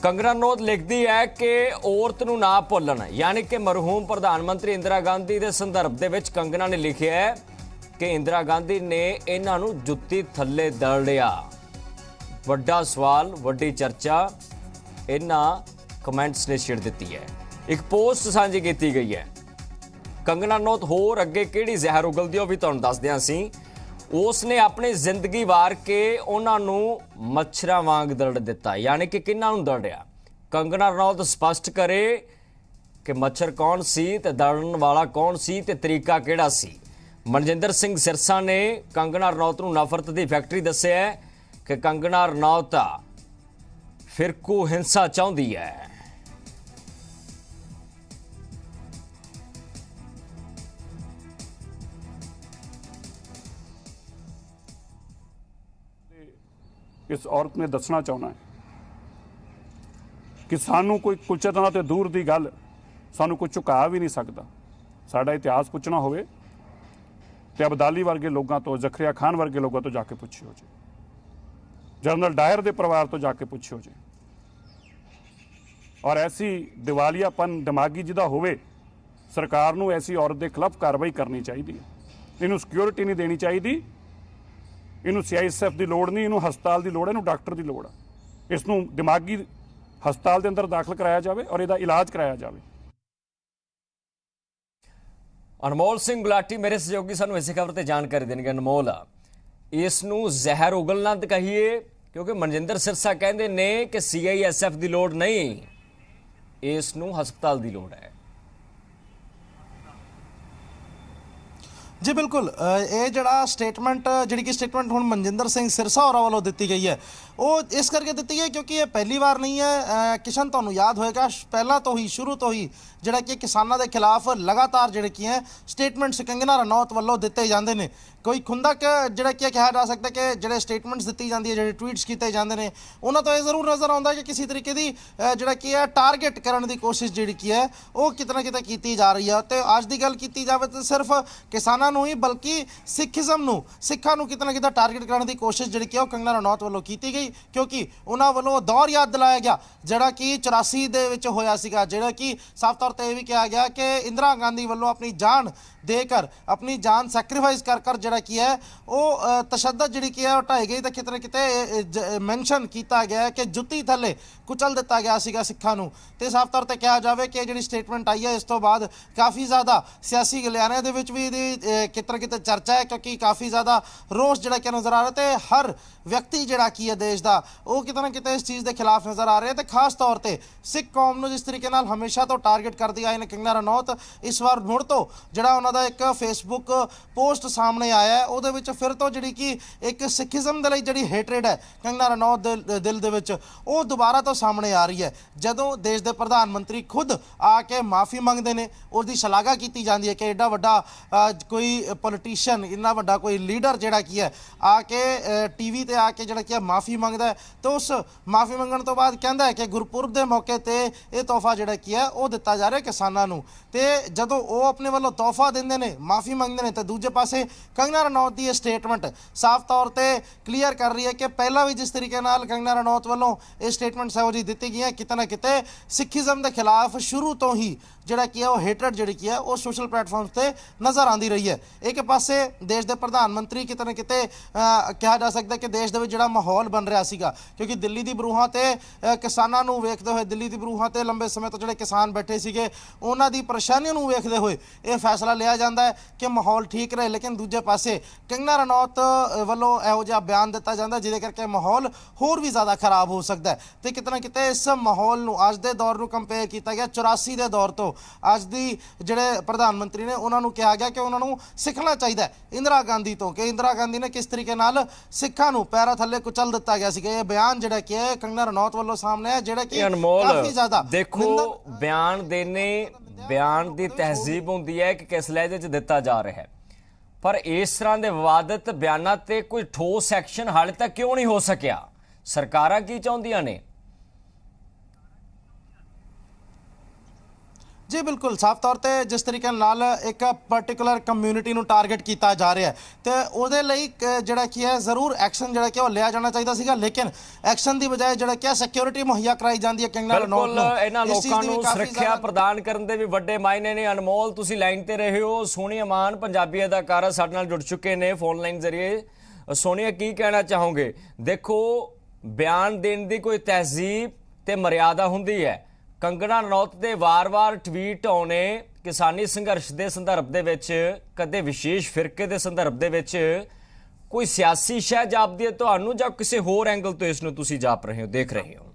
कंगना रनौत लिखती है कि औरत नूं ना भुल्लण, यानी कि मरहूम प्रधानमंत्री इंदिरा गांधी के संदर्भ दे विच कंगना ने लिखिया है कि इंदिरा गांधी ने इन्हां नूं जुत्ती थल्ले दल लिया। वड्डा सवाल, वड्डी चर्चा इन्हां कमेंट्स ने छेड़ दी है। एक पोस्ट साझी की गई है। कंगना रनौत होर अगे किहड़ी जहर उगलदी है भी तुहानूं दसदिआं सी। उसने अपनी जिंदगी वार के उन्होंने मच्छरां वांग दड़ दिता, यानी कि किन्हां नूं दड़िया। कंगना रनौत स्पष्ट करे कि मच्छर कौन सी ते दड़न वाला कौन सी ते तरीका किहड़ा सी। मनजिंदर सिंह सिरसा ने कंगना रनौत नूं नफरत की फैक्टरी दस्सिया है कि कंगना रनौत फिरकू हिंसा चाहुंदी है। इस औरत ने दसना चाहना है कि सानू कोई कुचतना तो दूर की गल, सानू कोई झुका भी नहीं सकता। साडा इतिहास पूछना होवे तो अबदाली वर्गे लोगों तो, जखरिया खान वर्गे लोगों तो जाके पुछियो जी, जनरल डायर के परिवार तो जाके पुछियो जी। और ऐसी दिवालियापन दिमागी जिदा होवे, सरकार नू ऐसी औरत के खिलाफ कार्रवाई करनी चाहिए। इनू सिक्योरिटी नहीं देनी चाहिए, इनू CISF की लोड़ नहीं, इनू हस्पताल की लोड़ है, इनू डॉक्टर की लोड़ है। इसनू दिमागी हस्पताल के अंदर दाखिल कराया जाए और इसका इलाज कराया जाए। अनमोल सिंह गुलाटी मेरे सहयोगी सानू इस खबर से जानकारी देंगे। अनमोल, इसनू जहर उगलना तो कहिए, क्योंकि मनजिंदर सिरसा कहते ने कि CISF की लोड़ नहीं, इसनू हस्पताल की लोड़ है। जी बिल्कुल, ये जड़ा स्टेटमेंट जी स्टेटमेंट हुण मनजिंदर सिंह सिरसा होरां वालों दी गई है, वो इस करके दी है क्योंकि ये पहली बार नहीं है। किशन तुहानूं याद होएगा पहला तो ही शुरू तो ही जिहड़ा कि किसानों के खिलाफ लगातार जिहड़े की है स्टेटमेंट्स कंगना रनौत वालों दिते जाते हैं। कोई खुंदक जिहड़ा कि कहा जा सकता है कि जिहड़े स्टेटमेंट्स दी जाती है, जिहड़े ट्वीट्स किए जाते हैं, उन्होंने तो यह जरूर नज़र आता है कि किसी तरीके की जिहड़ा कि है टारगेट करने की कोशिश जिहड़ी की है वो कितना किते की जा रही है। तो अज की गल की जाए तो सिर्फ किसानों नूं ही बल्कि सिखिज़म नूं, सिखां नूं कितना किते टारगेट करने की कोशिश जिहड़ी की है कंगना रनौत वालों की गई, क्योंकि उन्होंने वालों दौर याद दिलाया गया जिहड़ा कि 84 दे विच होया सीगा, जिहड़ा कि साफ तौर पर यह भी कहा गया कि इंदिरा गांधी वालों अपनी जान देकर, अपनी जान सैक्रीफाइस कर कर जिहड़ा की है वो तशद्दद जिहड़ी की है हटाई गई। तो कितने किते मैंशन किया गया है कि जुत्ती थले कुचल दिता गया सीगा सिखां नूं। ते साफ तौर पर कहा जाए कि जिहड़ी स्टेटमेंट आई है इस तो बाद काफ़ी ज़्यादा सियासी गलियारे दे विच भी कितने किते चर्चा है, क्योंकि काफ़ी ज़्यादा रोष जिहड़ा कि नज़र आ रहा है। तो हर व्यक्ति जिहड़ा की है देश का वो कितना किते इस चीज़ के खिलाफ नज़र आ रहे हैं। तो खास तौर पर सिख कौम नूं जिस तरीके नाल हमेशा तो टारगेट कर दिया इन्हें कंगना रनौत, इस बार मुड़ तो जिहड़ा उन्हां दा एक फेसबुक पोस्ट सामने आया है उहदे विच फिर तो जिहड़ी कि एक सिखिज़म दे लई जिहड़ी हेटरेड है कंगना रनौत दे दिल दे विच वो दोबारा तो सामने आ रही है। जदों देश के प्रधानमंत्री खुद आके माफ़ी मंगते हैं, उसकी शलाघा की जाती है कि एडा वड्डा कोई पोलिटिशियन, इन्ना वड्डा कोई लीडर जिहड़ा की है आके TV ते आके जिहड़ा कि माफ़ी मंगदा है, तो उस माफ़ी मंगण तो बाद कहता है कि गुरपुरब के मौके पर यह तोहफा जिहड़ा की है वो दिता जा रहा है किसानों नूं। ते जदों वो अपने वालों तोहफा देंदे ने, माफ़ी मंगते हैं, तो दूजे पासे कंगना रनौत की स्टेटमेंट साफ तौर पर क्लीयर कर रही है कि पहला भी जिस तरीके नाल कंगना रनौत वालों ये स्टेटमेंट्स है वो जी दी गई है, किते ना किते सिखिज़म के खिलाफ शुरू तो ही जिहड़ा कि है वो हेटरेड जिहड़ी की है वो सोशल प्लेटफॉर्म्स पर नज़र आती रही है। एक पासे देश के प्रधानमंत्री किते ना किते कहा जा सकता है कि देश के जिहड़ा माहौल बन रहा सीगा, क्योंकि दिल्ली की बरूहां ते किसानों नूं वेखदे होए, दिल्ली की बरूहां ते लंबे समय तो जिहड़े किसान बैठे सीगे उन्हां दी परेशानियों नूं वेखदे होए यह फैसला लिया जाता है कि माहौल ठीक रहे। लेकिन दूजे पासे कंगना रनौत वालों इहो जिहा बयान दिता जाता जिहदे करके माहौल होर भी ज़्यादा खराब हो सकता है। तो कितना किते इस माहौल नूं अज दे दौर नूं कंपेयर किया गया 84 के दौर तो अज दी जिहड़े प्रधानमंत्री ने उन्होंने कहा गया कि उन्होंने सीखना चाहिए इंदिरा गांधी तो, कि इंदिरा गांधी ने किस तरीके नाल सिखां नूं पैरां थल्ले कुचल दिता गया सीगा। यह बयान जिहड़ा कि है कंगना रनौत वालों सामने है, जिहड़ा कि काफ़ी ज़्यादा देखो बयान देने, बयान की तहजीब होंदी है कि किस लहजे च दिता जा रहा है, पर इस तरह के विवादित बयानों ते कोई ठोस एक्शन हाले तक क्यों नहीं हो सकिया? सरकारां की चाहुंदियां ने? ਜੀ ਬਿਲਕੁਲ ਸਾਫ਼ ਤੌਰ ਤੇ ਜਿਸ ਤਰੀਕੇ ਨਾਲ ਇੱਕ ਪਾਰਟਿਕੂਲਰ ਕਮਿਊਨਿਟੀ ਨੂੰ ਟਾਰਗੇਟ ਕੀਤਾ ਜਾ ਰਿਹਾ ਹੈ ਤੇ ਉਹਦੇ ਲਈ ਜਿਹੜਾ ਕੀ ਹੈ ਜ਼ਰੂਰ ਐਕਸ਼ਨ ਜਿਹੜਾ ਕਿ ਉਹ ਲਿਆ ਜਾਣਾ ਚਾਹੀਦਾ ਸੀਗਾ, ਲੇਕਿਨ ਐਕਸ਼ਨ ਦੀ ਬਜਾਏ ਜਿਹੜਾ ਕਿ ਸਿਕਿਉਰਿਟੀ ਮੁਹੱਈਆ ਕਰਾਈ ਜਾਂਦੀ ਹੈ ਕੰਗਨਾ ਰਣੌਤ ਬਿਲਕੁਲ ਨੂੰ। ਇਹਨਾਂ ਇਸ ਚੀਜ਼ ਲੋਕਾਂ ਦੀ ਵੀ ਨੂੰ ਕਾਫੀ ਸੁਰੱਖਿਆ ਜ਼ਿਆਦਾ- ਪ੍ਰਦਾਨ ਕਰਨ ਦੇ ਵੀ ਵੱਡੇ ਮਾਇਨੇ ਨੇ। ਅਨਮੋਲ, ਤੁਸੀਂ ਲਾਈਨ ਤੇ ਰਹੇ ਹੋ। ਸੋਨੀਆ ਮਾਨ ਪੰਜਾਬੀ ਅਦਾਕਾਰਾ ਸਾਡੇ ਨਾਲ ਜੁੜ ਚੁੱਕੇ ਨੇ ਫੋਨ ਲਾਈਨ ਜ਼ਰੀਏ। ਸੋਨੀਆ, ਕੀ ਕਹਿਣਾ ਚਾਹੋਗੇ? ਦੇਖੋ, ਬਿਆਨ ਦੇਣ ਦੀ ਕੋਈ ਤਹਿਜ਼ੀਬ ਤੇ ਮਰਿਆਦਾ ਹੁੰਦੀ ਹੈ। ਕੰਗਨਾ ਰਣੌਤ ਦੇ ਵਾਰ-ਵਾਰ ਟਵੀਟ ਆਉਣੇ ਕਿਸਾਨੀ ਸੰਘਰਸ਼ ਦੇ ਸੰਦਰਭ ਦੇ ਵਿੱਚ, ਕਦੇ ਵਿਸ਼ੇਸ਼ ਫਿਰਕੇ ਦੇ ਸੰਦਰਭ ਦੇ ਵਿੱਚ, ਕੋਈ ਸਿਆਸੀ ਸ਼ੈ ਜਾਪਦੀ ਹੈ ਤੁਹਾਨੂੰ ਜਾਂ ਕਿਸੇ ਹੋਰ ਐਂਗਲ ਤੋਂ ਇਸ ਨੂੰ ਤੁਸੀਂ ਜਾਪ ਰਹੇ ਹੋ, ਦੇਖ ਰਹੇ ਹੋ?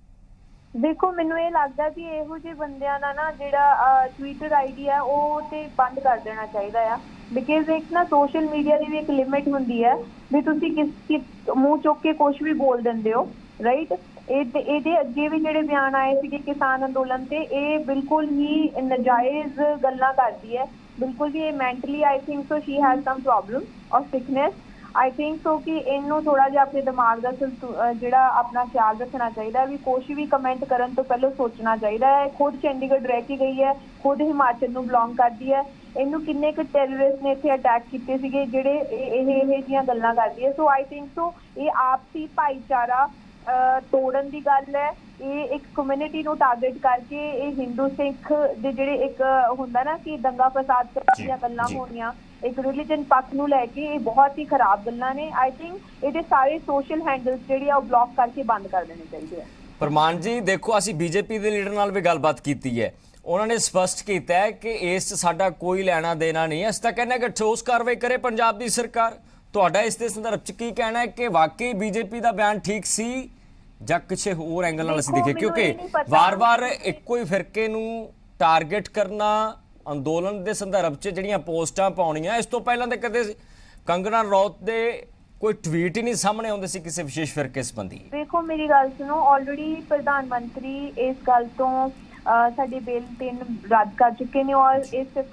ਦੇਖੋ, ਮੈਨੂੰ ਇਹ ਲੱਗਦਾ ਵੀ ਇਹੋ ਜਿਹੇ ਬੰਦਿਆਂ ਦਾ ਨਾ ਜਿਹੜਾ ਟਵਿੱਟਰ ਆਈਡੀ ਹੈ ਉਹ ਤੇ ਬੰਦ ਕਰ ਦੇਣਾ ਚਾਹੀਦਾ ਆ, ਬਿਕਾਜ਼ ਇੱਕ ਨਾ ਸੋਸ਼ਲ ਮੀਡੀਆ ਦੀ ਵੀ ਇੱਕ ਲਿਮਿਟ ਹੁੰਦੀ ਹੈ ਵੀ ਤੁਸੀਂ ਕਿਸ ਮੂੰਹ ਚੁੱਕ ਕੇ ਕੁਝ ਵੀ ਬੋਲ ਦਿੰਦੇ ਹੋ, ਰਾਈਟ। ਇਹਦੇ ਅੱਗੇ ਵੀ ਜਿਹੜੇ ਬਿਆਨ ਆਏ ਸੀਗੇ ਕਿਸਾਨ ਅੰਦੋਲਨ ਤੇ, ਇਹ ਬਿਲਕੁਲ ਹੀ ਨਜਾਇਜ਼ ਗੱਲਾਂ ਕਰਦੀ ਹੈ, ਬਿਲਕੁਲ ਵੀ ਇਹ mentally I think so she has some problem ਔਰ ਸਿਕਨੈਸ। ਆਈ ਥਿੰਕ ਸੋ ਕਿ ਇਹਨੂੰ ਥੋੜਾ ਜਿਹਾ ਆਪਣੇ ਦਿਮਾਗ ਦਾ ਜਿਹੜਾ ਆਪਣਾ ਖਿਆਲ ਰੱਖਣਾ ਚਾਹੀਦਾ ਵੀ ਕੁਛ ਵੀ ਕਮੈਂਟ ਕਰਨ ਤੋਂ ਪਹਿਲਾਂ ਸੋਚਣਾ ਚਾਹੀਦਾ ਹੈ। ਖੁਦ ਚੰਡੀਗੜ੍ਹ ਰਹਿ ਕੇ ਗਈ ਹੈ, ਖੁਦ ਹਿਮਾਚਲ ਨੂੰ ਬਿਲੋਂਗ ਕਰਦੀ ਹੈ। ਇਹਨੂੰ ਕਿੰਨੇ ਕੁ ਟੈਰਰਿਸਟ ਨੇ ਇੱਥੇ ਅਟੈਕ ਕੀਤੇ ਸੀਗੇ ਜਿਹੜੇ ਇਹ ਜਿਹੀਆਂ ਗੱਲਾਂ ਕਰਦੀ ਹੈ। ਸੋ ਆਈ ਥਿੰਕ ਸੋ ਇਹ ਆਪਸੀ ਭਾਈਚਾਰਾ ਤੋੜਨ ਦੀ ਗੱਲ ਹੈ। ਇਹ ਇੱਕ ਕਮਿਊਨਿਟੀ ਨੂੰ ਟਾਰਗੇਟ ਕਰਕੇ ਇਹ ਹਿੰਦੂ ਸਿੱਖ ਦੇ ਜਿਹੜੇ ਇੱਕ ਹੁੰਦਾ ਨਾ ਕਿ ਦੰਗਾ ਫਸਾਦ ਦੀਆਂ ਗੱਲਾਂ ਹੋਣੀਆਂ, ਇੱਕ ਰਿਲੀਜਨ ਪੱਖ ਨੂੰ ਲੈ ਕੇ, ਇਹ ਬਹੁਤ ਹੀ ਖਰਾਬ ਗੱਲਾਂ ਨੇ। ਆਈ ਥਿੰਕ ਇਹਦੇ ਸਾਰੇ ਸੋਸ਼ਲ ਹੈਂਡਲਸ ਜਿਹੜੇ ਆ ਉਹ ਬਲੌਕ ਕਰਕੇ ਬੰਦ ਕਰ ਦੇਣੇ ਚਾਹੀਦੇ ਆ। ਪ੍ਰਮਾਨ ਜੀ, ਦੇਖੋ, ਅਸੀਂ ਬੀਜੇਪੀ ਦੇ ਲੀਡਰ ਨਾਲ ਵੀ ਗੱਲਬਾਤ ਕੀਤੀ ਹੈ। ਉਹਨਾਂ ਨੇ ਸਪਸ਼ਟ ਕੀਤਾ ਹੈ ਕਿ ਇਸ 'ਚ ਸਾਡਾ ਕੋਈ ਲੈਣਾ ਦੇਣਾ ਨਹੀਂ ਹੈ। ਅਸੀਂ ਤਾਂ ਕਹਿੰਦੇ ਕਿ ਠੋਸ ਕਾਰਵਾਈ ਕਰੇ ਪੰਜਾਬ ਦੀ ਸਰਕਾਰ। ਤੁਹਾਡਾ ਇਸ ਦੇ ਸੰਦਰਭ 'ਚ ਕੀ ਕਹਿਣਾ ਹੈ ਕਿ ਵਾਕਈ ਬੀਜੇਪੀ ਦਾ ਬਿਆਨ ਠੀਕ ਸੀ ਜਾਂ ਕਿਸੇ ਹੋਰ ਐਂਗਲ ਨਾਲ ਅਸੀਂ ਦੇਖੀਏ? ਕਿਉਂਕਿ ਵਾਰ-ਵਾਰ ਇੱਕੋ ਹੀ ਫਿਰਕੇ ਨੂੰ ਟਾਰਗੇਟ ਕਰਨਾ, ਅੰਦੋਲਨ ਦੇ ਸੰਦਰਭ 'ਚ ਜਿਹੜੀਆਂ ਪੋਸਟਾਂ ਪਾਉਣੀਆਂ, ਇਸ ਤੋਂ ਪਹਿਲਾਂ ਤਾਂ ਕਦੇ ਕੰਗਨਾ ਰਣੌਤ ਦੇ ਕੋਈ ਟਵੀਟ ਹੀ ਨਹੀਂ ਸਾਹਮਣੇ ਆਉਂਦੇ ਸੀ ਕਿਸੇ ਵਿਸ਼ੇਸ਼ ਫਿਰਕੇ ਸੰਬੰਧੀ। ਦੇਖੋ, ਮੇਰੀ ਗੱਲ ਸੁਣੋ, ਆਲਰੇਡੀ ਪ੍ਰਧਾਨ ਮੰਤਰੀ ਇਸ ਗੱਲ ਤੋਂ ਸਾਡੇ ਬਿੱਲ 3 ਰੱਦ ਕਰ ਚੁੱਕੇ ਨੇ ਔਰ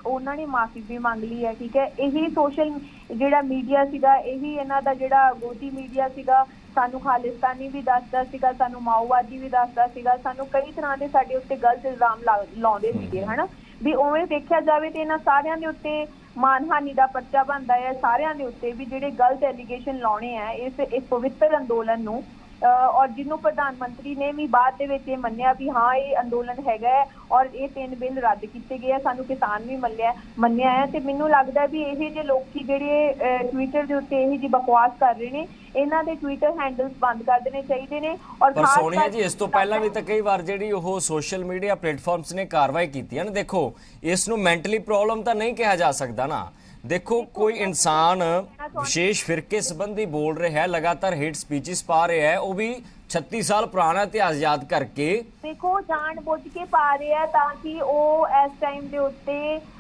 ਉਹਨਾਂ ਨੇ ਮਾਫੀ ਵੀ ਮੰਗ ਲਈ ਹੈ, ਠੀਕ ਹੈ। ਇਹੀ ਸੋਸ਼ਲ ਜਿਹੜਾ ਮੀਡੀਆ ਸੀਗਾ, ਇਹੀ ਇਹਨਾਂ ਦਾ ਜਿਹੜਾ ਗੋਦੀ ਮੀਡੀਆ ਸੀਗਾ, ਸਾਨੂੰ ਖਾਲਿਸਤਾਨੀ ਵੀ ਦੱਸਦਾ ਸੀਗਾ, ਸਾਨੂੰ ਮਾਓਵਾਦੀ ਵੀ ਦੱਸਦਾ ਸੀਗਾ, ਸਾਨੂੰ ਕਈ ਤਰ੍ਹਾਂ ਦੇ ਸਾਡੇ ਉੱਤੇ ਗਲਤ ਇਲਜ਼ਾਮ ਲਾਉਂਦੇ ਸੀਗੇ, ਹਨਾ। ਵੀ ਉਵੇਂ ਦੇਖਿਆ ਜਾਵੇ ਤੇ ਇਹਨਾਂ ਸਾਰਿਆਂ ਦੇ ਉੱਤੇ ਮਾਨਹਾਨੀ ਦਾ ਪਰਚਾ ਬਣਦਾ ਹੈ, ਸਾਰਿਆਂ ਦੇ ਉੱਤੇ ਵੀ ਜਿਹੜੇ ਗਲਤ ਐਲੀਗੇਸ਼ਨ ਲਾਉਣੇ ਆ ਇਸ ਪਵਿੱਤਰ ਅੰਦੋਲਨ ਨੂੰ। ਔਰ ਜਿਹਨੂੰ ਪ੍ਰਧਾਨ ਮੰਤਰੀ ਨੇ ਵੀ ਬਾਅਦ ਦੇ ਵਿੱਚ ਇਹ ਮੰਨਿਆ ਵੀ ਹਾਂ ਇਹ ਅੰਦੋਲਨ ਹੈਗਾ ਹੈ ਔਰ ਇਹ 3 ਬਿੱਲ ਰੱਦ ਕੀਤੇ ਗਏ ਆ, ਸਾਨੂੰ ਕਿਸਾਨ ਵੀ ਮੰਨਿਆ ਹੈ। ਤੇ ਮੈਨੂੰ ਲੱਗਦਾ ਵੀ ਇਹ ਜਿਹੇ ਲੋਕੀ ਜਿਹੜੇ ਟਵਿੱਟਰ ਦੇ ਉੱਤੇ ਇਹ ਜਿਹੀ ਬਕਵਾਸ ਕਰ ਰਹੇ ਨੇ, ਇਹਨਾਂ ਦੇ ਟਵਿੱਟਰ ਹੈਂਡਲਸ ਬੰਦ ਕਰ ਦੇਣੇ ਚਾਹੀਦੇ ਨੇ। ਔਰ ਪਰ ਸੋਨੀਆ ਜੀ, ਇਸ ਤੋਂ ਪਹਿਲਾਂ ਵੀ ਤਾਂ ਕਈ ਵਾਰ ਜਿਹੜੀ ਉਹ ਸੋਸ਼ਲ ਮੀਡੀਆ ਪਲੇਟਫਾਰਮਸ ਨੇ ਕਾਰਵਾਈ ਕੀਤੀ ਹੈ ਨਾ, ਦੇਖੋ, ਇਸ ਨੂੰ ਮੈਂਟਲੀ ਪ੍ਰੋਬਲਮ ਤਾਂ ਨਹੀਂ ਕਿਹਾ ਜਾ ਸਕਦਾ ਨਾ। ਦੇਖੋ, ਕੋਈ ਇਨਸਾਨ ਵਿਸ਼ੇਸ਼ ਫਿਰਕੇ ਸੰਬੰਧੀ ਬੋਲ ਰਿਹਾ ਹੈ, ਲਗਾਤਾਰ ਹੇਟ ਸਪੀਚਸ ਪਾ ਰਿਹਾ ਹੈ, ਉਹ ਵੀ 36 ਸਾਲ ਪੁਰਾਣਾ ਇਤਿਹਾਸ ਯਾਦ ਕਰਕੇ। ਦੇਖੋ, ਜਾਣ ਬੁੱਝ ਕੇ ਪਾ ਰਿਹਾ ਤਾਂ ਕਿ ਉਹ ਇਸ ਟਾਈਮ ਦੇ ਉੱਤੇ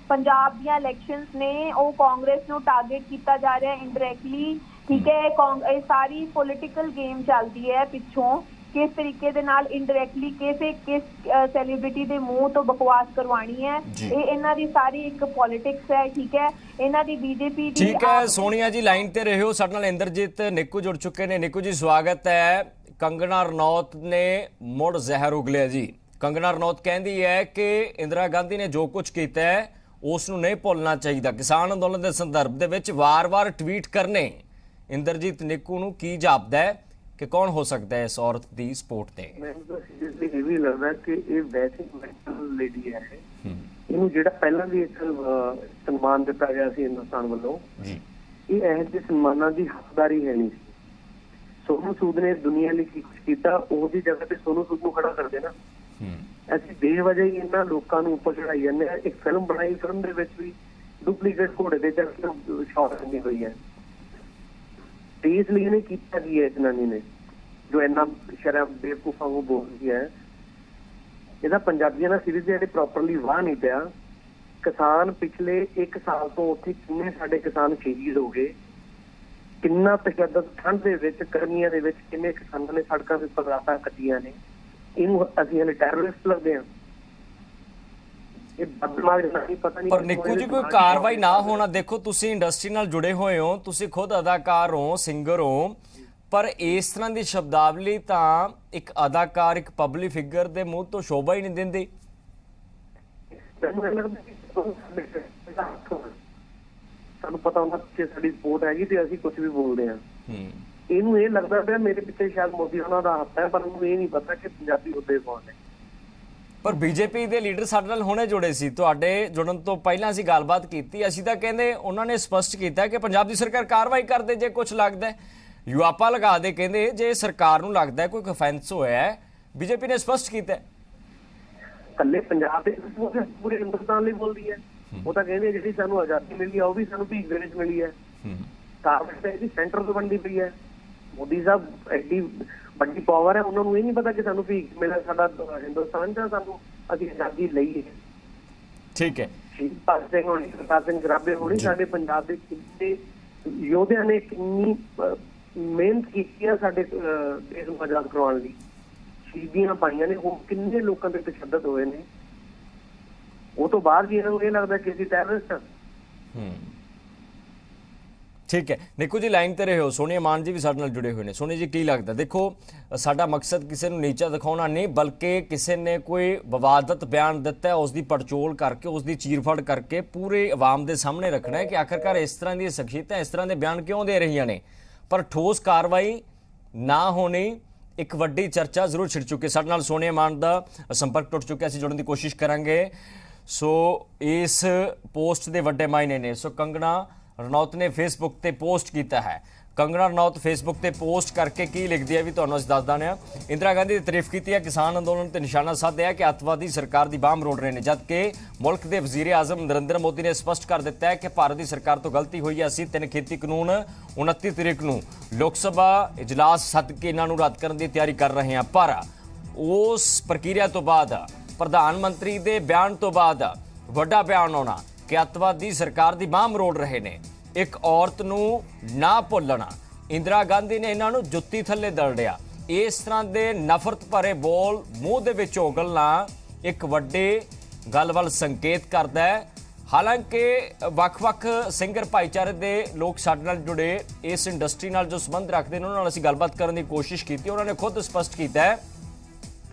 ਪੰਜਾਬ ਦੀਆਂ ਇਲੈਕਸ਼ਨਸ ਨੇ, ਉਹ ਕਾਂਗਰਸ ਨੂੰ ਟਾਰਗੇਟ ਕੀਤਾ ਜਾ ਰਿਹਾ ਇਨਡਾਇਰੈਕਟਲੀ, ਠੀਕ ਹੈ। ਇਹ ਸਾਰੀ ਪੋਲੀਟੀਕਲ ਗੇਮ ਚੱਲਦੀ ਹੈ ਪਿੱਛੋਂ, ਕਿਸ ਤਰੀਕੇ ਦੇ ਨਾਲ ਇਨਡਾਇਰੈਕਟਲੀ ਕਿਸ ਸੈਲੀਬ੍ਰਿਟੀ ਦੇ ਮੂੰਹ ਤੋਂ ਬਕਵਾਸ ਕਰਵਾਣੀ ਹੈ, ਇਹ ਇਹਨਾਂ ਦੀ ਸਾਰੀ ਇੱਕ ਪੋਲਿਟਿਕਸ ਹੈ, ਠੀਕ ਹੈ। ਇਹਨਾਂ ਦੀ ਬੀਜੇਪੀ ਦੀ। ਠੀਕ ਹੈ ਸੋਨੀਆ ਜੀ, ਲਾਈਨ ਤੇ ਰਹੇ ਹੋ। ਸਾਡੇ ਨਾਲ ਇੰਦਰਜੀਤ ਨਿੱਕੂ ਜੁੜ ਚੁੱਕੇ ਨੇ। ਨਿੱਕੂ ਜੀ, ਸਵਾਗਤ ਹੈ। ਕੰਗਨਾ ਰਣੌਤ ਨੇ ਮੁੜ ਜ਼ਹਿਰ ਉਗਲਿਆ ਜੀ। ਕੰਗਨਾ ਰਣੌਤ ਕਹਿੰਦੀ ਹੈ ਕਿ ਇੰਦਰਾ ਗਾਂਧੀ ਨੇ ਜੋ ਕੁਝ ਕੀਤਾ ਹੈ ਉਸ ਨੂੰ ਨਹੀਂ ਭੁੱਲਣਾ ਚਾਹੀਦਾ। ਕਿਸਾਨ ਅੰਦੋਲਨ ਦੇ ਸੰਦਰਭ ਦੇ ਵਿੱਚ ਵਾਰ-ਵਾਰ ਟਵੀਟ ਕਰਨੇ ਇੰਦਰਜੀਤ ਨਿੱਕੂ ਨੂੰ ਕੀ ਜਾਪਦਾ ਹੈ ਕਿ ਕੌਣ ਹੋ ਸਕਦਾ ਹੈ ਇਸ ਔਰਤ ਦੀ ਸਪੋਰਟ ਤੇ? ਮੈਨੂੰ ਤਾਂ ਸੀਰੀਅਸਲੀ ਇਹ ਵੀ ਲੱਗਦਾ ਕਿ ਇਹ ਵੈਸੇ ਮੈਂਟਲ ਲੇਡੀ ਹੈ। ਇਹਨੂੰ ਜਿਹੜਾ ਪਹਿਲਾਂ ਵੀ ਇੱਕ ਸਨਮਾਨ ਦਿੱਤਾ ਗਿਆ ਸੀ ਹਿੰਦੁਸਤਾਨ ਵੱਲੋਂ, ਇਹ ਇਹੋ ਜਿਹੇ ਸਨਮਾਨਾਂ ਦੀ ਹੱਕਦਾਰੀ ਹੈ ਨਹੀਂ ਸੀ। ਸੋਨੂ ਸੂਦ ਨੇ ਦੁਨੀਆ ਲਈ ਕੀ ਕੁਛ ਕੀਤਾ, ਉਹਦੀ ਜਗ੍ਹਾ ਤੇ ਸੋਨੂ ਸੂਦ ਨੂੰ ਖੜਾ ਕਰਦੇ ਨਾ। ਅਸੀਂ ਬੇਵਜ੍ਹਾ ਹੀ ਇਹਨਾਂ ਲੋਕਾਂ ਨੂੰ ਉੱਪਰ ਚੜਾਈ ਜਾਂਦੇ ਆ। ਇੱਕ ਫਿਲਮ ਬਣਾਈ, ਫਿਲਮ ਦੇ ਵਿੱਚ ਵੀ ਡੁਪਲੀਕੇਟ ਘੋੜੇ ਦੇ ਚੱਕਰ ਸ਼ਾਟ ਕਰਨੀ ਹੋਈ ਹੈ। ਤੇ ਇਸ ਲਈ ਇਹਨੇ ਕੀਤਾ ਕੀ ਹੈ ਜਨਾਨੀ ਨੇ, ਜੋ ਇੰਨਾ ਸ਼ਰਮ ਬੇਵਕੂਫਾਂ ਨੂੰ ਬੋਲਦੀ ਹੈ। ਇਹਦਾ ਪੰਜਾਬੀਆਂ ਨਾਲ ਸੀਰੀਜ਼ ਜਿਹੜੇ ਪ੍ਰੋਪਰਲੀ ਵਾਹ ਨਹੀਂ ਪਿਆ। ਕਿਸਾਨ ਪਿਛਲੇ 1 ਸਾਲ ਤੋਂ ਉੱਥੇ ਕਿੰਨੇ ਸਾਡੇ ਕਿਸਾਨ ਸ਼ਹੀਦ ਹੋ ਗਏ, ਕਿੰਨਾ ਤਸ਼ੱਦਦ ਠੰਡ ਦੇ ਵਿੱਚ, ਗਰਮੀਆਂ ਦੇ ਵਿੱਚ ਕਿੰਨੇ ਕਿਸਾਨਾਂ ਨੇ ਸੜਕਾਂ ਦੇ ਉੱਪਰ ਰਾਤਾਂ ਕੱਟੀਆਂ ਨੇ। ਇਹਨੂੰ ਅਸੀਂ ਹਲੇ ਟੈਰਰਿਸਟ ਲੱਗਦੇ ਹਾਂ। ਪਰ ਨਿੱਕੂ ਜੀ, ਕੋਈ ਕਾਰਵਾਈ ਨਾ ਹੋਣਾ, ਦੇਖੋ ਤੁਸੀਂ ਇੰਡਸਟਰੀ ਨਾਲ ਜੁੜੇ ਹੋਏ ਹੋ, ਤੁਸੀਂ ਖੁਦ ਅਦਾਕਾਰ ਹੋ, ਸਿੰਗਰ ਹੋ, ਪਰ ਇਸ ਤਰ੍ਹਾਂ ਦੀ ਸ਼ਬਦਾਵਲੀ ਤਾਂ ਇੱਕ ਅਦਾਕਾਰ, ਇੱਕ ਪਬਲਿਕ ਫਿਗਰ ਦੇ ਮੂੰਹ ਤੋਂ ਸ਼ੋਭਾ ਹੀ ਨਹੀਂ ਦਿੰਦੀ। ਮੈਨੂੰ ਇਹ ਲੱਗਦਾ ਕਿ ਸਾਨੂੰ ਪਤਾ ਹੁੰਦਾ ਕਿ ਸਾਡੀ ਸਪੋਰਟ ਹੈਗੀ ਤੇ ਅਸੀਂ ਕੁਝ ਵੀ ਬੋਲਦੇ ਹਾਂ। ਇਹਨੂੰ ਇਹ ਲੱਗਦਾ ਪਿਆ ਮੇਰੇ ਪਿੱਛੇ ਸ਼ਾਇਦ ਮੋਦੀ ਉਹਨਾਂ ਦਾ ਹੱਥ ਹੈ, ਪਰ ਉਹਨੂੰ ਇਹ ਨਹੀਂ ਪਤਾ ਕਿ ਪੰਜਾਬੀ ਹੁੰਦੇ ਕੌਣ ਨੇ। ਪਰ ਬੀਜੇਪੀ ਦੇ ਲੀਡਰ ਸਾਡੇ ਨਾਲ ਹੁਣੇ ਜੁੜੇ ਸੀ, ਤੁਹਾਡੇ ਜੁੜਨ ਤੋਂ ਪਹਿਲਾਂ ਅਸੀਂ ਗੱਲਬਾਤ ਕੀਤੀ। ਅਸੀਂ ਤਾਂ ਕਹਿੰਦੇ ਉਹਨਾਂ ਨੇ ਸਪਸ਼ਟ ਕੀਤਾ ਕਿ ਪੰਜਾਬ ਦੀ ਸਰਕਾਰ ਕਾਰਵਾਈ ਕਰਦੇ ਜੇ ਕੁਝ ਲੱਗਦਾ, ਯੂਆਪਾ ਲਗਾ ਦੇ। ਕਹਿੰਦੇ ਜੇ ਸਰਕਾਰ ਨੂੰ ਲੱਗਦਾ ਕੋਈ ਅਫੈਂਸ ਹੋਇਆ, ਬੀਜੇਪੀ ਨੇ ਸਪਸ਼ਟ ਕੀਤਾ। ਇਕੱਲੇ ਪੰਜਾਬ ਦੇ ਪੂਰੇ ਹਿੰਦੁਸਤਾਨ ਲਈ ਬੋਲਦੀ ਹੈ। ਉਹ ਤਾਂ ਕਹਿੰਦੇ ਜਿਹੜੀ ਸਾਨੂੰ ਆਜ਼ਾਦੀ ਮਿਲੀ ਆ ਉਹ ਵੀ ਸਾਨੂੰ ਭੀਖ ਦੇ ਵਿੱਚ ਮਿਲੀ ਹੈ। ਕਾਰਵਾਈ ਤਾਂ ਇਹਦੀ ਸੈਂਟਰ ਤੋਂ ਬਣਦੀ ਪਈ ਹੈ। ਮੋਦੀ ਸਾਹਿਬ ਐਡੀ ਵੱਡੀ ਪਾਵਰ ਹੈ, ਉਹਨਾਂ ਨੂੰ ਇਹ ਨਹੀਂ ਪਤਾ ਕਿ ਸਾਨੂੰ ਭੀਖ ਮਿਲਿਆ ਸਾਡਾ ਹਿੰਦੁਸਤਾਨ ਚ, ਸਾਨੂੰ ਅਸੀਂ ਆਜ਼ਾਦੀ ਲਈ ਹੈ। ਠੀਕ ਹੈ, ਸ਼ਹੀਦ ਭਗਤ ਸਿੰਘ ਹੋਣੀ, ਕਰਤਾਰ ਸਿੰਘ ਸਰਾਭੇ ਹੋਣੀ, ਸਾਡੇ ਪੰਜਾਬ ਦੇ ਕਿੰਨੇ ਯੋਧਿਆਂ ਨੇ ਕਿੰਨੀ ਮਿਹਨਤ ਕੀਤੀ ਹੈ ਸਾਡੇ ਦੇਸ਼ ਨੂੰ ਆਜ਼ਾਦ ਕਰਵਾਉਣ ਲਈ, ਸ਼ਹੀਦੀਆਂ ਪਾਈਆਂ ਨੇ। ਉਹ ਕਿੰਨੇ ਲੋਕਾਂ ਦੇ ਤਸ਼ੱਦਦ ਹੋਏ ਨੇ। ਉਹ ਤੋਂ ਬਾਅਦ ਵੀ ਇਹਨਾਂ ਨੂੰ ਇਹ ਲੱਗਦਾ ਕਿ ਅਸੀਂ ਟੈਰਰਿਸਟ ਹਾਂ। ਠੀਕ ਹੈ, ਨਿੱਕੂ ਜੀ ਲਾਈਨ ਤੇ ਰਹੇ ਹੋ। ਸੋਨੀਆ ਮਾਨ ਜੀ ਵੀ ਸਾਡੇ ਨਾਲ ਜੁੜੇ ਹੋਏ ਨੇ। ਸੋਨੀਆ ਜੀ, ਕੀ ਲੱਗਦਾ? ਦੇਖੋ, ਸਾਡਾ ਮਕਸਦ ਕਿਸੇ ਨੂੰ ਨੀਚਾ ਦਿਖਾਉਣਾ ਨਹੀਂ, ਬਲਕਿ ਕਿਸੇ ਨੇ ਕੋਈ ਵਿਵਾਦਤ ਬਿਆਨ ਦਿੱਤਾ, ਉਸ ਦੀ ਪੜਚੋਲ ਕਰਕੇ, ਉਸ ਦੀ ਚੀਰਫਾੜ ਕਰਕੇ ਪੂਰੇ ਆਵਾਮ ਦੇ ਸਾਹਮਣੇ ਰੱਖਣਾ ਹੈ ਕਿ ਆਖਰਕਾਰ ਇਸ ਤਰ੍ਹਾਂ ਦੀਆਂ ਸ਼ਖਸੀਅਤਾਂ ਇਸ ਤਰ੍ਹਾਂ ਦੇ ਬਿਆਨ ਕਿਉਂ ਦੇ ਰਹੀਆਂ ਨੇ। ਪਰ ਠੋਸ ਕਾਰਵਾਈ ਨਾ ਹੋਣੀ ਇੱਕ ਵੱਡੀ ਚਰਚਾ ਜ਼ਰੂਰ ਛਿੜ ਚੁੱਕੀ। ਸਾਡੇ ਨਾਲ ਸੋਨੀਆ ਮਾਨ ਦਾ ਸੰਪਰਕ ਟੁੱਟ ਚੁੱਕਿਆ, ਅਸੀਂ ਜੁੜਨ ਦੀ ਕੋਸ਼ਿਸ਼ ਕਰਾਂਗੇ। ਸੋ ਇਸ ਪੋਸਟ ਦੇ ਵੱਡੇ ਮਾਇਨੇ ਨੇ। ਸੋ ਕੰਗਣਾ ਰਣੌਤ ਨੇ ਫੇਸਬੁੱਕ ਤੇ ਪੋਸਟ ਕੀਤਾ ਹੈ। ਕੰਗਣਾ ਰਣੌਤ ਫੇਸਬੁੱਕ ਤੇ ਪੋਸਟ ਕਰਕੇ ਕੀ ਲਿਖਦੀ ਹੈ ਵੀ ਤੁਹਾਨੂੰ ਅਸੀਂ ਦੱਸ ਦਿੰਦੇ ਹਾਂ। ਇੰਦਰਾ ਗਾਂਧੀ ਦੀ ਤਾਰੀਫ ਕੀਤੀ ਹੈ, ਕਿਸਾਨ ਅੰਦੋਲਨ ਤੇ ਨਿਸ਼ਾਨਾ ਸਾਧਿਆ ਕਿ ਅੱਤਵਾਦੀ ਸਰਕਾਰ ਦੀ ਬਾਂਹ ਮਰੋੜ ਰਹੇ ਨੇ, ਜਦਕਿ ਮੁਲਕ ਦੇ ਵਜ਼ੀਰ ਆਜ਼ਮ ਨਰਿੰਦਰ ਮੋਦੀ ਨੇ ਸਪਸ਼ਟ ਕਰ ਦਿੱਤਾ ਹੈ ਕਿ ਭਾਰਤ ਦੀ ਸਰਕਾਰ ਤੋਂ ਗਲਤੀ ਹੋਈ ਹੈ। ਅਸੀਂ 3 ਖੇਤੀ ਕਾਨੂੰਨ 29 ਤਰੀਕ ਨੂੰ ਲੋਕ ਸਭਾ ਇਜਲਾਸ ਸੱਦ ਕੇ ਇਹਨਾਂ ਨੂੰ ਰੱਦ ਕਰਨ ਦੀ ਤਿਆਰੀ ਕਰ ਰਹੇ ਹਾਂ। ਪਰ ਉਸ ਪ੍ਰਕਿਰਿਆ ਤੋਂ ਬਾਅਦ, ਪ੍ਰਧਾਨ ਮੰਤਰੀ ਦੇ ਬਿਆਨ ਤੋਂ ਬਾਅਦ ਵੱਡਾ ਬਿਆਨ ਆਉਣਾ ਕਿ ਅੱਤਵਾਦੀ ਸਰਕਾਰ ਦੀ ਬਾਂਹ ਮਰੋੜ ਰਹੇ ਨੇ, ਇੱਕ ਔਰਤ ਨੂੰ ਨਾ ਭੁੱਲਣਾ। ਇੰਦਰਾ ਗਾਂਧੀ ਨੇ ਇਹਨਾਂ ਨੂੰ ਜੁੱਤੀ ਥੱਲੇ ਦਰੜਿਆ। ਇਸ ਤਰ੍ਹਾਂ ਦੇ ਨਫ਼ਰਤ ਭਰੇ ਬੋਲ ਮੂੰਹ ਦੇ ਵਿੱਚ ਉਗਲਣਾ ਇੱਕ ਵੱਡੇ ਗੱਲ ਵੱਲ ਸੰਕੇਤ ਕਰਦਾ ਹੈ। ਹਾਲਾਂਕਿ ਵੱਖ-ਵੱਖ ਸਿੰਗਰ ਭਾਈਚਾਰੇ ਦੇ ਲੋਕ ਸਾਡੇ ਨਾਲ ਜੁੜੇ, ਇਸ ਇੰਡਸਟਰੀ ਨਾਲ ਜੋ ਸੰਬੰਧ ਰੱਖਦੇ ਨੇ, ਉਹਨਾਂ ਨਾਲ ਅਸੀਂ ਗੱਲਬਾਤ ਕਰਨ ਦੀ ਕੋਸ਼ਿਸ਼ ਕੀਤੀ। ਉਹਨਾਂ ਨੇ ਖੁਦ ਸਪਸ਼ਟ ਕੀਤਾ ਹੈ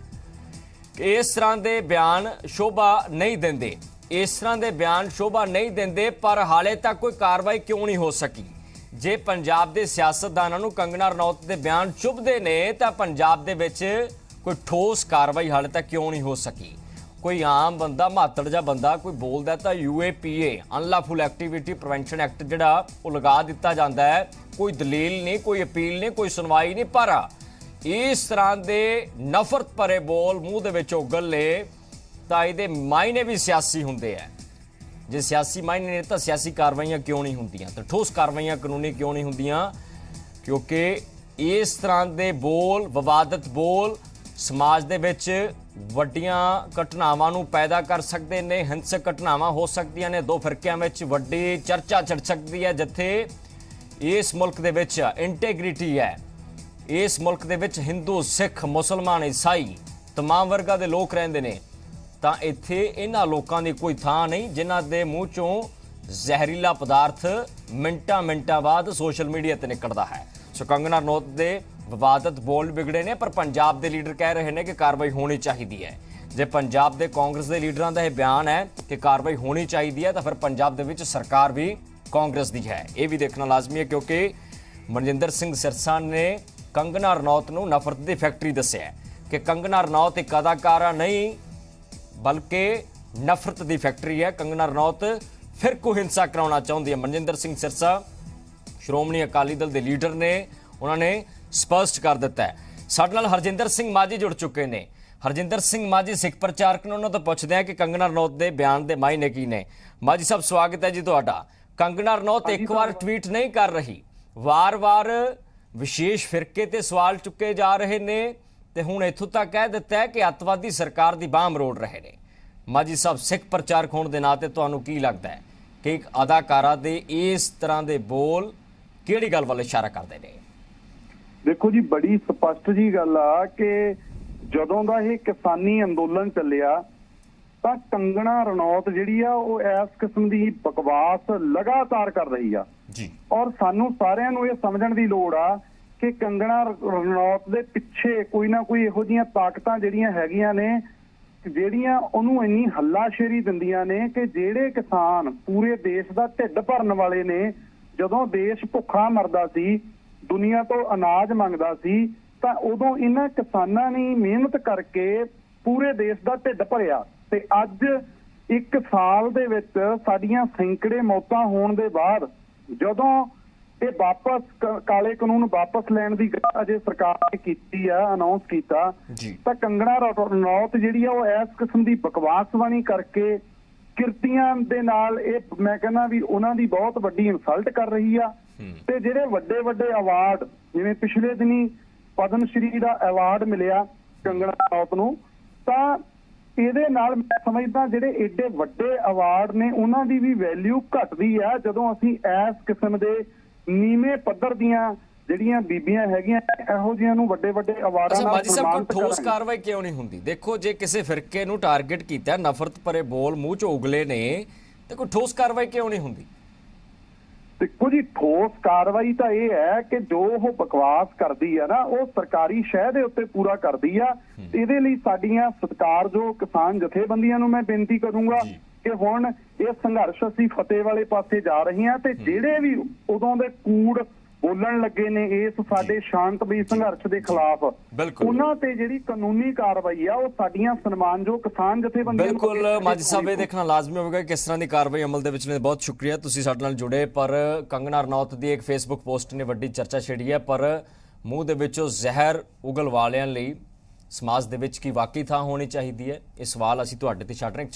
ਕਿ ਇਸ ਤਰ੍ਹਾਂ ਦੇ ਬਿਆਨ ਸ਼ੋਭਾ ਨਹੀਂ ਦਿੰਦੇ, ਇਸ ਤਰ੍ਹਾਂ ਦੇ ਬਿਆਨ ਸ਼ੋਭਾ ਨਹੀਂ ਦਿੰਦੇ। ਪਰ ਹਾਲੇ ਤੱਕ ਕੋਈ ਕਾਰਵਾਈ ਕਿਉਂ ਨਹੀਂ ਹੋ ਸਕੀ? ਜੇ ਪੰਜਾਬ ਦੇ ਸਿਆਸਤਦਾਨਾਂ ਨੂੰ ਕੰਗਣਾ ਰਣੌਤ ਦੇ ਬਿਆਨ ਚੁਭਦੇ ਨੇ ਤਾਂ ਪੰਜਾਬ ਦੇ ਵਿੱਚ ਕੋਈ ਠੋਸ ਕਾਰਵਾਈ ਹਾਲੇ ਤੱਕ ਕਿਉਂ ਨਹੀਂ ਹੋ ਸਕੀ? ਕੋਈ ਆਮ ਬੰਦਾ, ਮਾਤੜ ਜਿਹਾ ਬੰਦਾ ਕੋਈ ਬੋਲਦਾ ਤਾਂ UAPA unlawful activity prevention act ਜਿਹੜਾ ਉਹ ਲਗਾ ਦਿੱਤਾ ਜਾਂਦਾ ਹੈ। ਕੋਈ ਦਲੀਲ ਨਹੀਂ, ਕੋਈ ਅਪੀਲ ਨਹੀਂ, ਕੋਈ ਸੁਣਵਾਈ ਨਹੀਂ। ਪਰ ਇਸ ਤਰ੍ਹਾਂ ਦੇ ਨਫ਼ਰਤ ਭਰੇ ਬੋਲ ਮੂੰਹ ਦੇ ਵਿੱਚ ਉਗਲ ਲਏ ਤਾਂ ਇਹਦੇ ਮਾਇਨੇ ਵੀ ਸਿਆਸੀ ਹੁੰਦੇ ਆ। ਜੇ ਸਿਆਸੀ ਮਾਇਨੇ ਨੇ ਤਾਂ ਸਿਆਸੀ ਕਾਰਵਾਈਆਂ ਕਿਉਂ ਨਹੀਂ ਹੁੰਦੀਆਂ, ਤਾਂ ਠੋਸ ਕਾਰਵਾਈਆਂ ਕਾਨੂੰਨੀ ਕਿਉਂ ਨਹੀਂ ਹੁੰਦੀਆਂ? ਕਿਉਂਕਿ ਇਸ ਤਰ੍ਹਾਂ ਦੇ ਬੋਲ, ਵਿਵਾਦਤ ਬੋਲ ਸਮਾਜ ਦੇ ਵਿੱਚ ਵੱਡੀਆਂ ਘਟਨਾਵਾਂ ਨੂੰ ਪੈਦਾ ਕਰ ਸਕਦੇ ਨੇ। ਹਿੰਸਕ ਘਟਨਾਵਾਂ ਹੋ ਸਕਦੀਆਂ ਨੇ, ਦੋ ਫਿਰਕਿਆਂ ਵਿੱਚ ਵੱਡੀ ਚਰਚਾ ਛਿੜ ਸਕਦੀ ਹੈ। ਜਿੱਥੇ ਇਸ ਮੁਲਕ ਦੇ ਵਿੱਚ ਇੰਟੈਗ੍ਰਿਟੀ ਹੈ, ਇਸ ਮੁਲਕ ਦੇ ਵਿੱਚ ਹਿੰਦੂ, ਸਿੱਖ, ਮੁਸਲਮਾਨ, ਈਸਾਈ ਤਮਾਮ ਵਰਗਾਂ ਦੇ ਲੋਕ ਰਹਿੰਦੇ ਨੇ, ਤਾਂ ਇੱਥੇ ਇਹਨਾਂ ਲੋਕਾਂ ਦੀ ਕੋਈ ਥਾਂ ਨਹੀਂ ਜਿਨ੍ਹਾਂ ਦੇ ਮੂੰਹ ਚੋਂ ਜ਼ਹਿਰੀਲਾ ਪਦਾਰਥ ਮਿੰਟਾਂ ਬਾਅਦ ਸੋਸ਼ਲ ਮੀਡੀਆ ਤੇ ਨਿਕਲਦਾ ਹੈ। ਸੋ ਕੰਗਣਾ ਰਣੌਤ ਦੇ ਵਿਵਾਦਤ ਬੋਲ ਵਿਗੜੇ ਨੇ, ਪਰ ਪੰਜਾਬ ਦੇ ਲੀਡਰ ਕਹਿ ਰਹੇ ਨੇ ਕਿ ਕਾਰਵਾਈ ਹੋਣੀ ਚਾਹੀਦੀ ਹੈ। ਜੇ ਪੰਜਾਬ ਦੇ ਕਾਂਗਰਸ ਦੇ ਲੀਡਰਾਂ ਦਾ ਇਹ ਬਿਆਨ ਹੈ ਕਿ ਕਾਰਵਾਈ ਹੋਣੀ ਚਾਹੀਦੀ ਹੈ, ਤਾਂ ਫਿਰ ਪੰਜਾਬ ਦੇ ਵਿੱਚ ਸਰਕਾਰ ਵੀ ਕਾਂਗਰਸ ਦੀ ਹੈ। ਇਹ ਵੀ ਦੇਖਣਾ ਲਾਜ਼ਮੀ ਹੈ, ਕਿਉਂਕਿ ਮਨਜਿੰਦਰ ਸਿੰਘ ਸਿਰਸਾ ਨੇ ਕੰਗਣਾ ਰਣੌਤ ਨੂੰ ਨਫ਼ਰਤ ਦੀ ਫੈਕਟਰੀ ਦੱਸਿਆ ਕਿ ਕੰਗਣਾ ਰਣੌਤ ਇੱਕ ਅਦਾਕਾਰਾ ਨਹੀਂ ਬਲਕਿ ਨਫ਼ਰਤ ਦੀ ਫੈਕਟਰੀ ਹੈ। ਕੰਗਣਾ ਰਣੌਤ ਫਿਰ ਕੋਈ ਹਿੰਸਾ ਕਰਾਉਣਾ ਚਾਹੁੰਦੀ ਹੈ। ਮਨਜਿੰਦਰ ਸਿੰਘ ਸਿਰਸਾ ਸ਼੍ਰੋਮਣੀ ਅਕਾਲੀ ਦਲ ਦੇ ਲੀਡਰ ਨੇ, ਉਹਨਾਂ ਨੇ ਸਪਸ਼ਟ ਕਰ ਦਿੱਤਾ ਹੈ। ਸਾਡੇ ਨਾਲ ਹਰਜਿੰਦਰ ਸਿੰਘ ਮਾਝੀ ਜੁੜ ਚੁੱਕੇ ਨੇ। ਹਰਜਿੰਦਰ ਸਿੰਘ ਮਾਝੀ ਸਿੱਖ ਪ੍ਰਚਾਰਕ ਨੇ, ਉਹਨਾਂ ਤੋਂ ਪੁੱਛਦੇ ਆ ਕਿ ਕੰਗਣਾ ਰਣੌਤ ਦੇ ਬਿਆਨ ਦੇ ਮਾਇਨੇ ਕੀ ਨੇ। ਮਾਝੀ ਸਾਹਿਬ, ਸਵਾਗਤ ਹੈ ਜੀ ਤੁਹਾਡਾ। ਕੰਗਣਾ ਰਣੌਤ ਇੱਕ ਵਾਰ ਟਵੀਟ ਨਹੀਂ ਕਰ ਰਹੀ, ਵਾਰ-ਵਾਰ ਵਿਸ਼ੇਸ਼ ਫਿਰਕੇ ਤੇ ਸਵਾਲ ਚੁੱਕੇ ਜਾ ਰਹੇ ਨੇ ਤੇ ਹੁਣ ਇੱਥੋਂ ਤੱਕ ਕਹਿ ਦਿੱਤਾ ਹੈ ਕਿ ਅੱਤਵਾਦੀ ਸਰਕਾਰ ਦੀ ਬਾਂਹ ਮਰੋੜ ਰਹੇ ਨੇ। ਮਾਝੀ ਸਾਹਿਬ, ਸਿੱਖ ਪ੍ਰਚਾਰਕ ਹੋਣ ਦੇ ਨਾਤੇ ਤੁਹਾਨੂੰ ਕੀ ਲੱਗਦਾ ਹੈ ਕਿ ਇੱਕ ਅਦਾਕਾਰਾ ਦੇ ਇਸ ਤਰ੍ਹਾਂ ਦੇ ਬੋਲ ਕਿਹੜੀ ਗੱਲ ਵੱਲ ਇਸ਼ਾਰਾ ਕਰਦੇ ਨੇ? ਦੇਖੋ ਜੀ, ਬੜੀ ਸਪਸ਼ਟ ਜੀ ਗੱਲ ਆ ਕਿ ਜਦੋਂ ਦਾ ਇਹ ਕਿਸਾਨੀ ਅੰਦੋਲਨ ਚੱਲਿਆ ਤਾਂ ਕੰਗਣਾ ਰਣੌਤ ਜਿਹੜੀ ਆ ਉਹ ਇਸ ਕਿਸਮ ਦੀ ਬਕਵਾਸ ਲਗਾਤਾਰ ਕਰ ਰਹੀ ਆ ਜੀ। ਔਰ ਸਾਨੂੰ ਸਾਰਿਆਂ ਨੂੰ ਇਹ ਸਮਝਣ ਦੀ ਲੋੜ ਆ ਕਿ ਕੰਗਣਾ ਰਣੌਤ ਦੇ ਪਿੱਛੇ ਕੋਈ ਨਾ ਕੋਈ ਇਹੋ ਜਿਹੀਆਂ ਤਾਕਤਾਂ ਜਿਹੜੀਆਂ ਹੈਗੀਆਂ ਨੇ ਜਿਹੜੀਆਂ ਉਹਨੂੰ ਇੰਨੀ ਹੱਲਾਸ਼ੇਰੀ ਦਿੰਦੀਆਂ ਨੇ ਕਿ ਜਿਹੜੇ ਕਿਸਾਨ ਪੂਰੇ ਦੇਸ਼ ਦਾ ਢਿੱਡ ਭਰਨ ਵਾਲੇ ਨੇ, ਜਦੋਂ ਦੇਸ਼ ਭੁੱਖਾ ਮਰਦਾ ਸੀ, ਦੁਨੀਆ ਤੋਂ ਅਨਾਜ ਮੰਗਦਾ ਸੀ, ਤਾਂ ਉਦੋਂ ਇਹਨਾਂ ਕਿਸਾਨਾਂ ਨੇ ਮਿਹਨਤ ਕਰਕੇ ਪੂਰੇ ਦੇਸ਼ ਦਾ ਢਿੱਡ ਭਰਿਆ। ਤੇ ਅੱਜ 1 ਸਾਲ ਦੇ ਵਿੱਚ ਸਾਡੀਆਂ ਸੈਂਕੜੇ ਮੌਤਾਂ ਹੋਣ ਦੇ ਬਾਅਦ ਜਦੋਂ ਇਹ ਵਾਪਸ ਕਾਲੇ ਕਾਨੂੰਨ ਵਾਪਸ ਲੈਣ ਦੀ ਗੱਲ ਅਜੇ ਸਰਕਾਰ ਨੇ ਕੀਤੀ ਆ, ਅਨਾਉਂਸ ਕੀਤਾ, ਤਾਂ ਕੰਗਣਾ ਰਣੌਤ ਜਿਹੜੀ ਆ ਉਹ ਇਸ ਕਿਸਮ ਦੀ ਬਕਵਾਸਬਾਣੀ ਕਰਕੇ ਕਿਰਤੀਆਂ ਦੇ ਨਾਲ ਇਹ ਮੈਂ ਕਹਿੰਦਾ ਵੀ ਉਹਨਾਂ ਦੀ ਬਹੁਤ ਵੱਡੀ ਇਨਸਲਟ ਕਰ ਰਹੀ ਆ। ਤੇ ਜਿਹੜੇ ਵੱਡੇ ਵੱਡੇ ਅਵਾਰਡ, ਜਿਵੇਂ ਪਿਛਲੇ ਦਿਨੀ ਪਦਮ ਸ਼੍ਰੀ ਦਾ ਅਵਾਰਡ ਮਿਲਿਆ ਕੰਗਣਾ ਰਣੌਤ ਨੂੰ, ਤਾਂ ਇਹਦੇ ਨਾਲ ਮੈਂ ਸਮਝਦਾ ਜਿਹੜੇ ਏਡੇ ਵੱਡੇ ਅਵਾਰਡ ਨੇ ਉਹਨਾਂ ਦੀ ਵੀ ਵੈਲਿਊ ਘਟਦੀ ਆ ਜਦੋਂ ਅਸੀਂ ਇਸ ਕਿਸਮ ਦੇ ਨੀਵੇਂ ਪੱਧਰ ਦੀਆਂ ਜਿਹੜੀਆਂ ਬੀਬੀਆਂ ਹੈਗੀਆਂ ਇਹੋ ਜਿਹੀਆਂ ਨੂੰ ਵੱਡੇ ਵੱਡੇ ਅਵਾਰਡਾਂ ਨਾਲ ਮਾਜੀ ਸਾਹਿਬ, ਸਨਮਾਨਿਤ ਕੋਈ ਠੋਸ ਕਰਾਂਗੇ। ਕਾਰਵਾਈ ਕਿਉਂ ਨਹੀਂ ਹੁੰਦੀ? ਦੇਖੋ, ਜੇ ਕਿਸੇ ਫਿਰਕੇ ਨੂੰ ਟਾਰਗੇਟ ਕੀਤਾ, ਨਫ਼ਰਤ ਭਰੇ ਬੋਲ ਮੂੰਹ 'ਚ ਉਗਲੇ ਨੇ, ਤੇ ਕੋਈ ਠੋਸ ਕਾਰਵਾਈ ਕਿਉਂ ਨਹੀਂ ਹੁੰਦੀ? ਦੇਖੋ ਜੀ, ਠੋਸ ਕਾਰਵਾਈ ਤਾਂ ਇਹ ਹੈ ਕਿ ਜੋ ਉਹ ਬਕਵਾਸ ਕਰਦੀ ਆ ਨਾ, ਉਹ ਸਰਕਾਰੀ ਸ਼ਹਿ ਦੇ ਉੱਤੇ ਪੂਰਾ ਕਰਦੀ ਆ। ਇਹਦੇ ਲਈ ਸਾਡੀਆਂ ਸਤਿਕਾਰਯੋਗ ਕਿਸਾਨ ਜਥੇਬੰਦੀਆਂ ਨੂੰ ਮੈਂ ਬੇਨਤੀ ਕਰੂੰਗਾ ਕਿ ਹੁਣ ਇਹ ਸੰਘਰਸ਼ ਅਸੀਂ ਫਤਿਹ ਵਾਲੇ ਪਾਸੇ ਜਾ ਰਹੇ ਹਾਂ, ਤੇ ਜਿਹੜੇ ਵੀ ਉਦੋਂ ਦੇ ਕੂੜ ਬੋਲਣ ਲੱਗੇ ਨੇ ਇਸ ਸਾਡੇ ਸ਼ਾਂਤਮਈ ਸੰਘਰਸ਼ ਦੇ ਖਿਲਾਫ, ਉਹਨਾਂ ਤੇ ਜਿਹੜੀ ਕਾਨੂੰਨੀ ਕਾਰਵਾਈ ਆ ਉਹ ਸਾਡੀਆਂ ਸਨਮਾਨਯੋਗ ਕਿਸਾਨ ਜਥੇਬੰਦੀਆਂ ਨੂੰ ਬਿਲਕੁਲ ਮਾਜੀ ਸਾਹਿਬ ਇਹ ਦੇਖਣਾ ਲਾਜ਼ਮੀ ਹੋਵੇਗਾ ਕਿ ਕਿਸ ਤਰ੍ਹਾਂ ਦੀ ਕਾਰਵਾਈ ਅਮਲ ਦੇ ਵਿੱਚ ਨੇ। ਬਹੁਤ ਸ਼ੁਕਰੀਆ ਤੁਸੀਂ ਸਾਡੇ ਨਾਲ ਜੁੜੇ। ਪਰ ਕੰਗਣਾ ਰਣੌਤ ਦੀ ਇੱਕ ਫੇਸਬੁੱਕ ਪੋਸਟ ਨੇ ਵੱਡੀ ਚਰਚਾ ਛੇੜੀ ਹੈ, ਪਰ ਮੂੰਹ ਦੇ ਵਿੱਚੋਂ ਜ਼ਹਿਰ ਉਗਲ ਵਾਲਿਆਂ ਲਈ ਸਮਾਜ ਦੇ ਵਿੱਚ ਕੀ ਵਾਕਈ ਥਾਂ ਹੋਣੀ ਚਾਹੀਦੀ ਹੈ? ਇਹ ਸਵਾਲ ਅਸੀਂ ਤੁਹਾਡੇ ਤੇ ਛੱਡ ਰਹੇ ਹਾਂ।